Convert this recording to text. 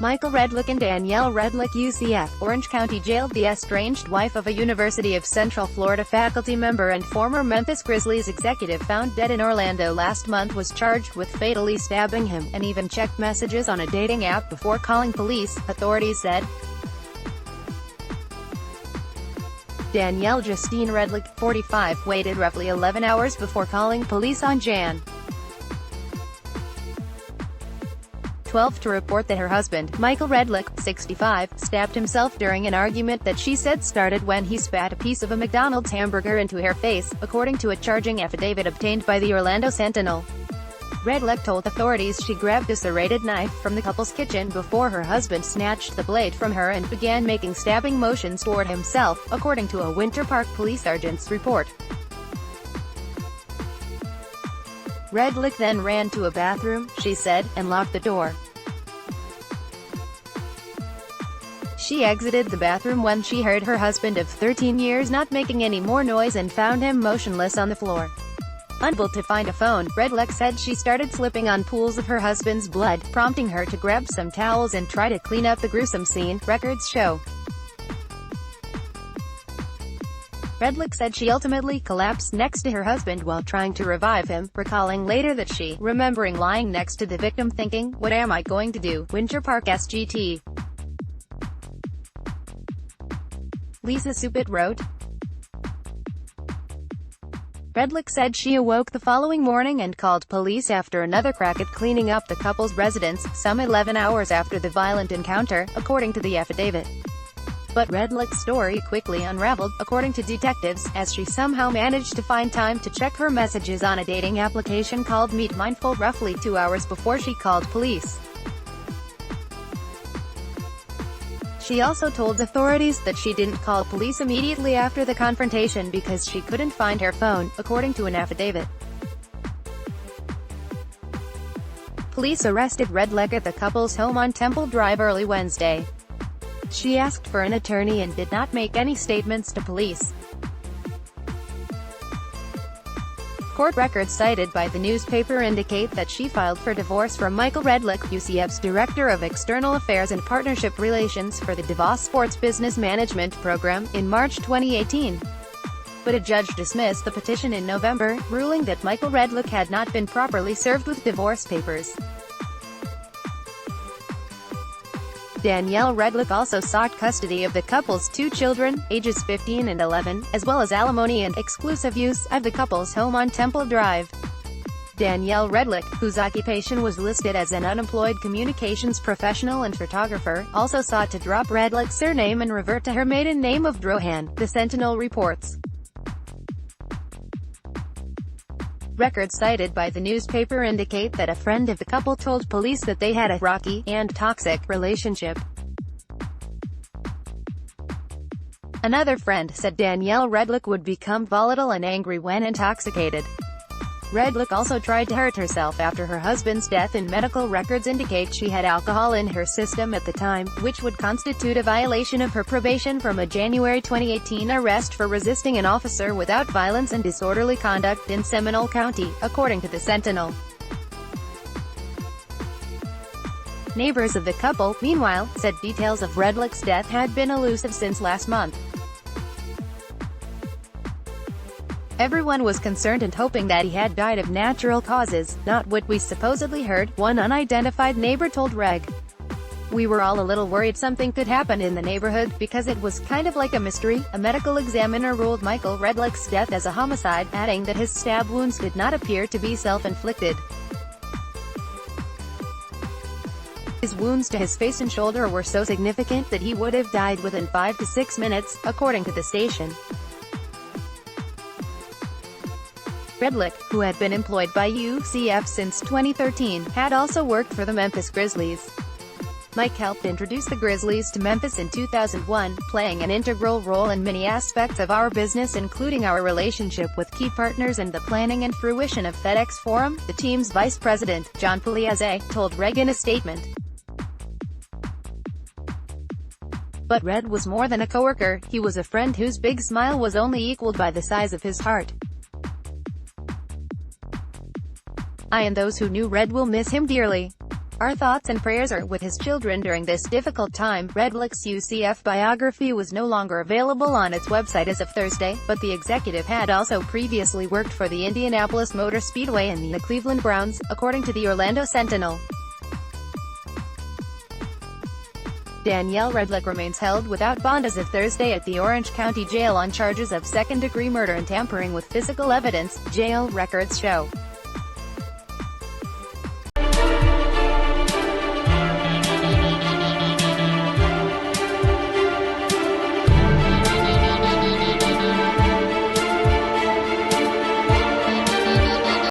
Michael Redlick and Danielle Redlick, UCF. Orange County jailed the estranged wife of a University of Central Florida faculty member and former Memphis Grizzlies executive found dead in Orlando last month was charged with fatally stabbing him, and even checked messages on a dating app before calling police, authorities said. Danielle Justine Redlick, 45, waited roughly 11 hours before calling police on Jan. 12 to report that her husband, Michael Redlick, 65, stabbed himself during an argument that she said started when he spat a piece of a McDonald's hamburger into her face, according to a charging affidavit obtained by the Orlando Sentinel. Redlick told authorities she grabbed a serrated knife from the couple's kitchen before her husband snatched the blade from her and began making stabbing motions toward himself, according to a Winter Park police sergeant's report. Redlick then ran to a bathroom, she said, and locked the door. She exited the bathroom when she heard her husband of 13 years not making any more noise and found him motionless on the floor. Unable to find a phone, Redlick said she started slipping on pools of her husband's blood, prompting her to grab some towels and try to clean up the gruesome scene, records show. Redlick said she ultimately collapsed next to her husband while trying to revive him, recalling later that she, remembering lying next to the victim thinking, "What am I going to do?" Winter Park SGT. Lisa Supit wrote. Redlick said she awoke the following morning and called police after another crack at cleaning up the couple's residence, some 11 hours after the violent encounter, according to the affidavit. But Redlick's story quickly unraveled, according to detectives, as she somehow managed to find time to check her messages on a dating application called Meet Mindful roughly 2 hours before she called police. She also told authorities that she didn't call police immediately after the confrontation because she couldn't find her phone, according to an affidavit. Police arrested Redlick at the couple's home on Temple Drive early Wednesday. She asked for an attorney and did not make any statements to police. Court records cited by the newspaper indicate that she filed for divorce from Michael Redlick, UCF's Director of External Affairs and Partnership Relations for the DeVos Sports Business Management Program, in March 2018. But a judge dismissed the petition in November, ruling that Michael Redlick had not been properly served with divorce papers. Danielle Redlick also sought custody of the couple's 2 children, ages 15 and 11, as well as alimony and exclusive use of the couple's home on Temple Drive. Danielle Redlick, whose occupation was listed as an unemployed communications professional and photographer, also sought to drop Redlick's surname and revert to her maiden name of Drohan, the Sentinel reports. Records cited by the newspaper indicate that a friend of the couple told police that they had a rocky and toxic relationship. Another friend said Danielle Redlick would become volatile and angry when intoxicated. Redlick also tried to hurt herself after her husband's death, and medical records indicate she had alcohol in her system at the time, which would constitute a violation of her probation from a January 2018 arrest for resisting an officer without violence and disorderly conduct in Seminole County, according to the Sentinel. Neighbors of the couple, meanwhile, said details of Redlick's death had been elusive since last month. Everyone was concerned and hoping that he had died of natural causes, not what we supposedly heard, one unidentified neighbor told Reg. We were all a little worried something could happen in the neighborhood, because it was kind of like a mystery. A medical examiner ruled Michael Redlick's death as a homicide, adding that his stab wounds did not appear to be self-inflicted. His wounds to his face and shoulder were so significant that he would have died within 5 to 6 minutes, according to the station. Redlick, who had been employed by UCF since 2013, had also worked for the Memphis Grizzlies. Mike helped introduce the Grizzlies to Memphis in 2001, playing an integral role in many aspects of our business, including our relationship with key partners and the planning and fruition of FedEx Forum, the team's vice president, John Pugliese, told Reg in a statement. But Red was more than a coworker, he was a friend whose big smile was only equaled by the size of his heart. I and those who knew Red will miss him dearly. Our thoughts and prayers are with his children during this difficult time. Redlick's UCF biography was no longer available on its website as of Thursday, but the executive had also previously worked for the Indianapolis Motor Speedway and the Cleveland Browns, according to the Orlando Sentinel. Danielle Redlick remains held without bond as of Thursday at the Orange County Jail on charges of second-degree murder and tampering with physical evidence, jail records show.